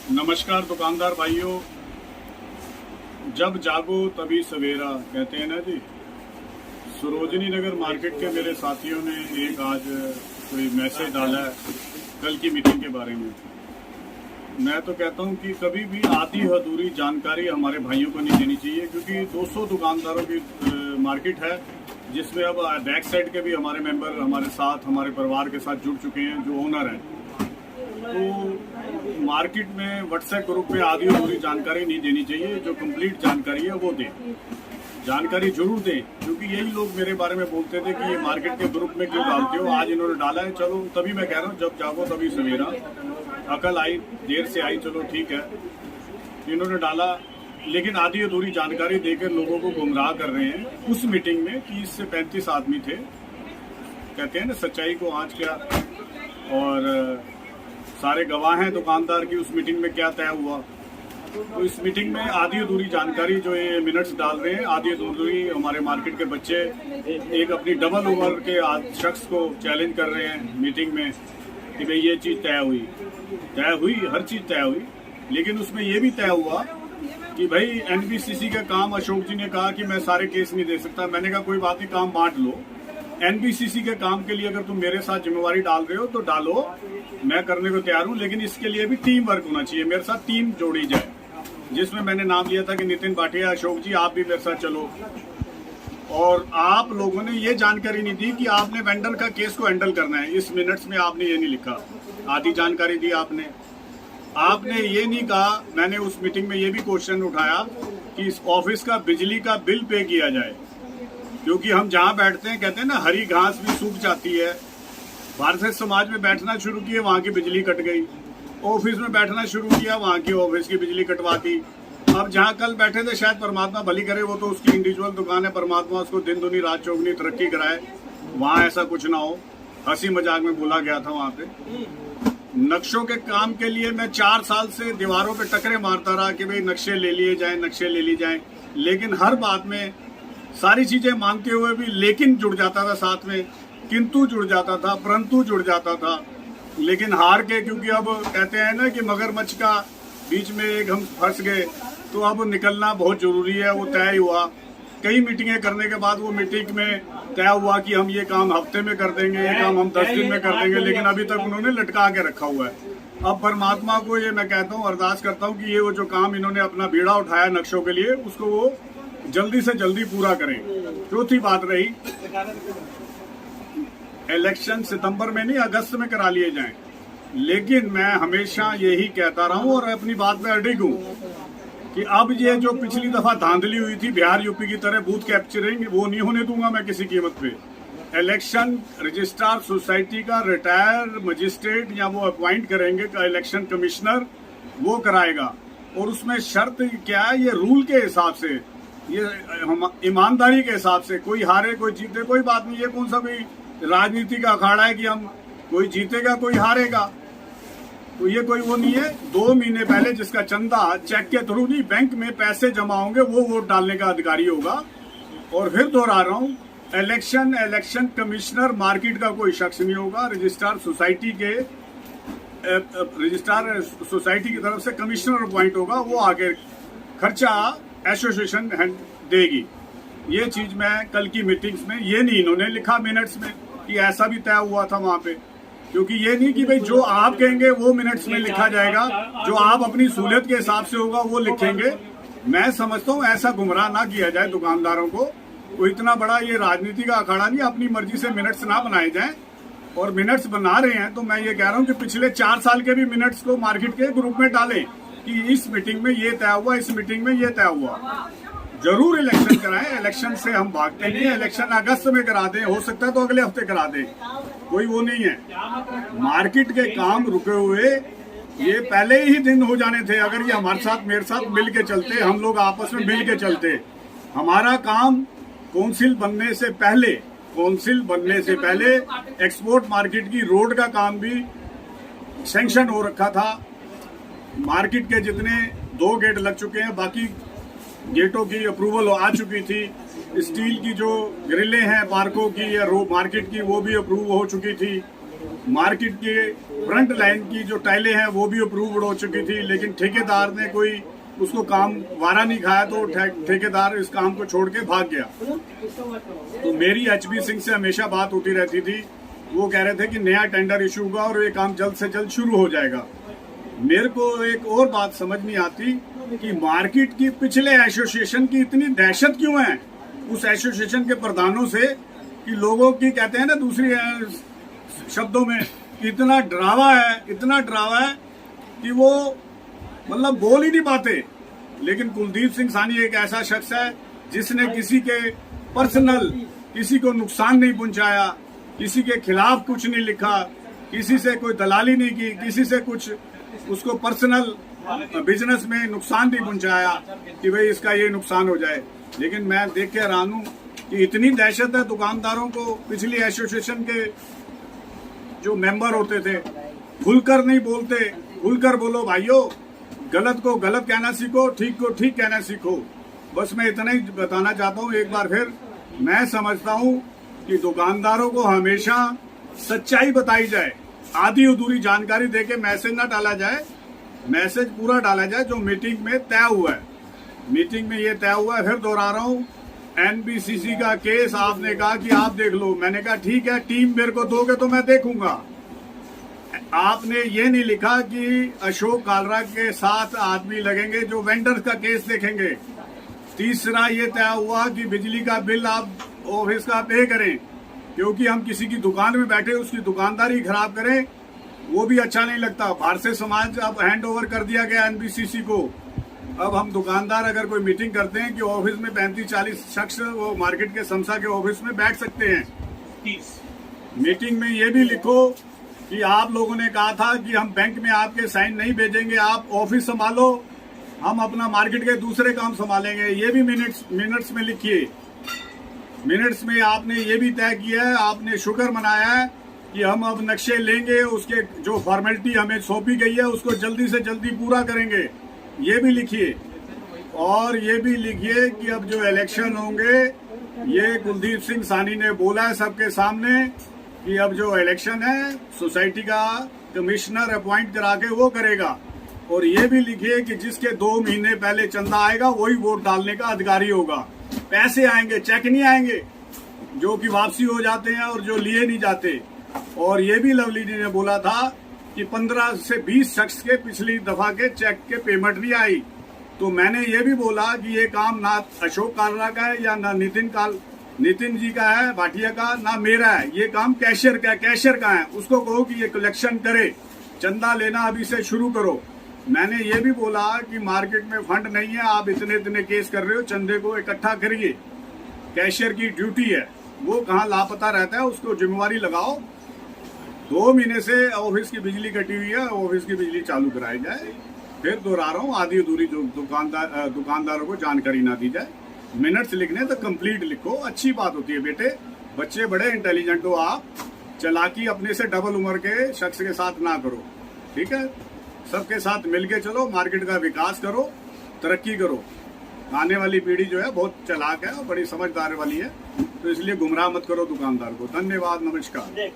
नमस्कार दुकानदार भाइयों। जब जागो तभी सवेरा कहते हैं ना जी। सरोजनी नगर मार्केट के मेरे साथियों ने एक आज कोई मैसेज डाला है कल की मीटिंग के बारे में। मैं तो कहता हूं कि कभी भी आधी अधूरी जानकारी हमारे भाइयों को नहीं देनी चाहिए, क्योंकि 200 दुकानदारों की मार्केट है, जिसमें अब बैक साइड के भी हमारे मेंबर हमारे साथ, हमारे परिवार के साथ जुड़ चुके हैं, जो ओनर हैं। तो मार्केट में व्हाट्सएप ग्रुप पे आधी अधूरी जानकारी नहीं देनी चाहिए। जो कंप्लीट जानकारी है वो दें, जानकारी जरूर दें, क्योंकि यही लोग मेरे बारे में बोलते थे कि ये मार्केट के ग्रुप में क्यों डालते हो। आज इन्होंने डाला है, चलो तभी मैं कह रहा हूँ जब जागो तभी सवेरा। अकल आई, देर से आई, चलो ठीक है। इन्होंने डाला, लेकिन आधी अधूरी जानकारी देकर लोगों को गुमराह कर रहे हैं। उस मीटिंग में 30 से 35 आदमी थे। कहते हैं ना, सच्चाई को आँच क्या, और सारे गवाह हैं दुकानदार की उस मीटिंग में क्या तय हुआ। तो इस मीटिंग में आधी अधूरी जानकारी जो ये मिनट्स डाल रहे हैं, आधी अधूरी हमारे मार्केट के बच्चे एक अपनी डबल उम्र के शख्स को चैलेंज कर रहे हैं मीटिंग में कि भाई ये चीज़ तय हुई, हर चीज़ तय हुई। लेकिन उसमें ये भी तय हुआ कि भाई एनबीसीसी का काम, अशोक जी ने कहा कि मैं सारे केस नहीं दे सकता। मैंने कहा कोई बात नहीं, काम बांट लो। एनबीसीसी के काम के लिए अगर तुम मेरे साथ जिम्मेवारी डाल रहे हो तो डालो, मैं करने को तैयार हूं। लेकिन इसके लिए भी टीम वर्क होना चाहिए, मेरे साथ टीम जोड़ी जाए, जिसमें मैंने नाम लिया था कि नितिन भाटिया, अशोक जी आप भी मेरे साथ चलो। और आप लोगों ने ये जानकारी नहीं दी कि आपने वेंडर का केस को हैंडल करना है। इस मिनट्स में आपने ये नहीं लिखा, आधी जानकारी दी आपने ये नहीं कहा। मैंने उस मीटिंग में ये भी क्वेश्चन उठाया कि इस ऑफिस का बिजली का बिल पे किया जाए, क्योंकि हम जहाँ बैठते हैं, कहते हैं ना, हरी घास भी सूख जाती है। भारतीय समाज में बैठना शुरू किए, वहाँ की बिजली कट गई। ऑफिस में बैठना शुरू किया, वहाँ की ऑफिस की बिजली कटवा दी। अब जहाँ कल बैठे थे, शायद परमात्मा भली करे, वो तो उसकी इंडिविजुअल दुकान है, परमात्मा उसको दिन दुनी रात चौगनी तरक्की कराए, वहाँ ऐसा कुछ ना हो। हंसी मजाक में बोला गया था वहाँ पे। नक्शों के काम के लिए मैं 4 साल से दीवारों पे टकरे मारता रहा कि भाई नक्शे ले लिए जाएं, लेकिन हर बात में सारी चीजें मानते हुए भी लेकिन जुड़ जाता था साथ में, किंतु जुड़ जाता था, परंतु जुड़ जाता था। लेकिन हार के, क्योंकि अब कहते हैं ना कि मगरमच्छ का बीच में एक हम फंस गए, तो अब निकलना बहुत जरूरी है। वो तय हुआ, कई मीटिंगें करने के बाद वो मीटिंग में तय हुआ कि हम ये काम हफ्ते में कर देंगे, ये काम हम 10 दिन में कर देंगे, लेकिन अभी तक उन्होंने लटका के रखा हुआ है। अब परमात्मा को ये मैं कहता हूँ, अरदास करता हूँ कि ये वो जो काम इन्होंने अपना बीड़ा उठाया नक्शों के लिए, उसको वो जल्दी से जल्दी पूरा करें। चौथी बात रही, इलेक्शन सितंबर में नहीं, अगस्त में करा लिए जाएं। लेकिन मैं हमेशा यही कहता रहा हूं और अपनी बात पे अडिग हूं कि अब ये जो पिछली दफा धांधली हुई थी बिहार यूपी की तरह बूथ कैप्चरिंग, वो नहीं होने दूंगा मैं किसी कीमत पे। इलेक्शन रजिस्ट्रार सोसाइटी का रिटायर मजिस्ट्रेट या वो अपॉइंट करेंगे का इलेक्शन कमिश्नर, वो कराएगा। और उसमें शर्त क्या है, ये रूल के हिसाब से, ये ईमानदारी के हिसाब से, कोई हारे कोई जीते कोई बात नहीं। ये कौन सा भी राजनीति का अखाड़ा है कि हम कोई जीतेगा कोई हारेगा। तो ये कोई वो नहीं है। 2 महीने पहले जिसका चंदा चेक के थ्रू नहीं, बैंक में पैसे जमा होंगे, वो वोट डालने का अधिकारी होगा। और फिर दोहरा रहा हूँ, इलेक्शन कमिश्नर मार्केट का कोई शख्स नहीं होगा। रजिस्ट्रार सोसाइटी की तरफ से कमिश्नर अपॉइंट होगा, वो आगे खर्चा एसोसिएशन देगी। ये चीज मैं कल की मीटिंग्स में ये नहीं इन्होंने लिखा मिनट्स में कि ऐसा भी तय हुआ था वहां पे, क्योंकि ये नहीं कि भाई जो आप कहेंगे वो मिनट्स में लिखा जाएगा, जो आप अपनी सहूलियत के हिसाब से होगा वो लिखेंगे। मैं समझता हूँ ऐसा गुमराह ना किया जाए दुकानदारों को। वो इतना बड़ा ये राजनीति का अखाड़ा नहीं, अपनी मर्जी से मिनट्स ना बनाए जाएं। और मिनट्स बना रहे हैं तो मैं ये कह रहा हूँ कि पिछले 4 साल के भी मिनट्स को मार्केट के ग्रुप में डालें कि इस मीटिंग में ये तय हुआ, इस मीटिंग में ये तय हुआ। जरूर इलेक्शन कराएं, इलेक्शन से हम भागते नहीं है। इलेक्शन अगस्त में करा दें, हो सकता है तो अगले हफ्ते करा दें, कोई वो नहीं है। मार्केट के काम रुके हुए ये पहले ही दिन हो जाने थे। अगर ये हमारे साथ, मेरे साथ मिल के चलते, हम लोग आपस में मिल के चलते, हमारा काम काउंसिल बनने से पहले एक्सपोर्ट मार्केट की रोड का काम भी सैंक्शन हो रखा था। मार्केट के जितने 2 गेट लग चुके हैं, बाकी गेटों की अप्रूवल आ चुकी थी। स्टील की जो ग्रिलें हैं पार्कों की या मार्केट की, वो भी अप्रूव हो चुकी थी। मार्केट के फ्रंट लाइन की जो टाइलें हैं वो भी अप्रूव्ड हो चुकी थी, लेकिन ठेकेदार ने कोई उसको काम वारा नहीं खाया तो ठेकेदार इस काम को छोड़ के भाग गया। तो मेरी एचबी सिंह से हमेशा बात होती रहती थी, वो कह रहे थे कि नया टेंडर इशू होगा और ये काम जल्द से जल्द शुरू हो जाएगा। मेरे को एक और बात समझ नहीं आती कि मार्केट की पिछले एसोसिएशन की इतनी दहशत क्यों है उस एसोसिएशन के प्रधानों से, कि लोगों की कहते हैं ना दूसरी शब्दों में, इतना डरावा है कि वो मतलब बोल ही नहीं पाते। लेकिन कुलदीप सिंह सानी एक ऐसा शख्स है जिसने किसी के पर्सनल किसी को नुकसान नहीं पहुंचाया, किसी के खिलाफ कुछ नहीं लिखा, किसी से कोई दलाली नहीं की, किसी से कुछ उसको पर्सनल बिजनेस में नुकसान नहीं पहुंचाया कि भाई इसका ये नुकसान हो जाए। लेकिन मैं देख के हैरान हूं कि इतनी दहशत है दुकानदारों को। पिछली एसोसिएशन के जो मेंबर होते थे खुलकर नहीं बोलते, खुलकर बोलो भाइयों, गलत को गलत कहना सीखो, ठीक को ठीक कहना सीखो। बस मैं इतना ही बताना चाहता हूँ। एक बार फिर मैं समझता हूँ कि दुकानदारों को हमेशा सच्चाई बताई जाए, आधी अधूरी जानकारी देके मैसेज ना डाला जाए, मैसेज पूरा डाला जाए जो मीटिंग में तय हुआ है। मीटिंग में ये तय हुआ है, फिर दोहरा रहा हूँ, एनबीसीसी का केस आपने कहा कि आप देख लो, मैंने कहा ठीक है, टीम मेरे को दोगे तो मैं देखूंगा। आपने ये नहीं लिखा कि अशोक कालरा के साथ आदमी लगेंगे जो वेंडर का केस देखेंगे। तीसरा ये तय हुआ कि बिजली का बिल आप ऑफिस का पे करें, क्योंकि हम किसी की दुकान में बैठे उसकी दुकानदारी खराब करें वो भी अच्छा नहीं लगता। भारतीय समाज अब हैंड ओवर कर दिया गया एनबीसीसी को। अब हम दुकानदार अगर कोई मीटिंग करते हैं कि ऑफिस में 35-40 शख्स वो मार्केट के समसा के ऑफिस में बैठ सकते हैं। मीटिंग में ये भी लिखो कि आप लोगों ने कहा था कि हम बैंक में आपके साइन नहीं भेजेंगे, आप ऑफिस संभालो, हम अपना मार्केट के दूसरे काम संभालेंगे। ये भी मिनट्स में लिखिए। मिनट्स में आपने ये भी तय किया है, आपने शुक्र मनाया है कि हम अब नक्शे लेंगे, उसके जो फॉर्मेलिटी हमें सौंपी गई है उसको जल्दी से जल्दी पूरा करेंगे। ये भी लिखिए। और ये भी लिखिए कि अब जो इलेक्शन होंगे, ये कुलदीप सिंह सानी ने बोला है सबके सामने कि अब जो इलेक्शन है सोसाइटी का कमिश्नर अपॉइंट करा के वो करेगा। और ये भी लिखिए कि जिसके 2 महीने पहले चंदा आएगा वही वोट डालने का अधिकारी होगा। पैसे आएंगे, चेक नहीं आएंगे जो कि वापसी हो जाते हैं और जो लिए नहीं जाते। और ये भी लवली जी ने बोला था कि 15 से 20 शख्स के पिछली दफा के चेक के पेमेंट नहीं आई। तो मैंने ये भी बोला कि ये काम ना अशोक कालरा का है या ना नितिन जी का है भाटिया का, ना मेरा है। ये काम कैशियर का है, कैशियर का है। उसको कहो कि ये कलेक्शन करे, चंदा लेना अभी से शुरू करो। मैंने ये भी बोला कि मार्केट में फंड नहीं है, आप इतने केस कर रहे हो, चंदे को इकट्ठा करिए। कैशियर की ड्यूटी है, वो कहाँ लापता रहता है उसको जिम्मेवारी लगाओ। 2 महीने से ऑफिस की बिजली कटी हुई है, ऑफिस की बिजली चालू कराई जाए। फिर दोहरा रहा हूँ, आधी अधूरी जो दुकानदारों को जानकारी ना दी जाए। मिनट्स लिखने तो कंप्लीट लिखो, अच्छी बात होती है बेटे। बच्चे बड़े इंटेलिजेंट हो आप, चालाकी अपने से डबल उम्र के शख्स के साथ ना करो, ठीक है। सबके साथ मिलके चलो, मार्केट का विकास करो, तरक्की करो। आने वाली पीढ़ी जो है बहुत चालाक है और बड़ी समझदार वाली है, तो इसलिए गुमराह मत करो दुकानदार को। धन्यवाद, नमस्कार।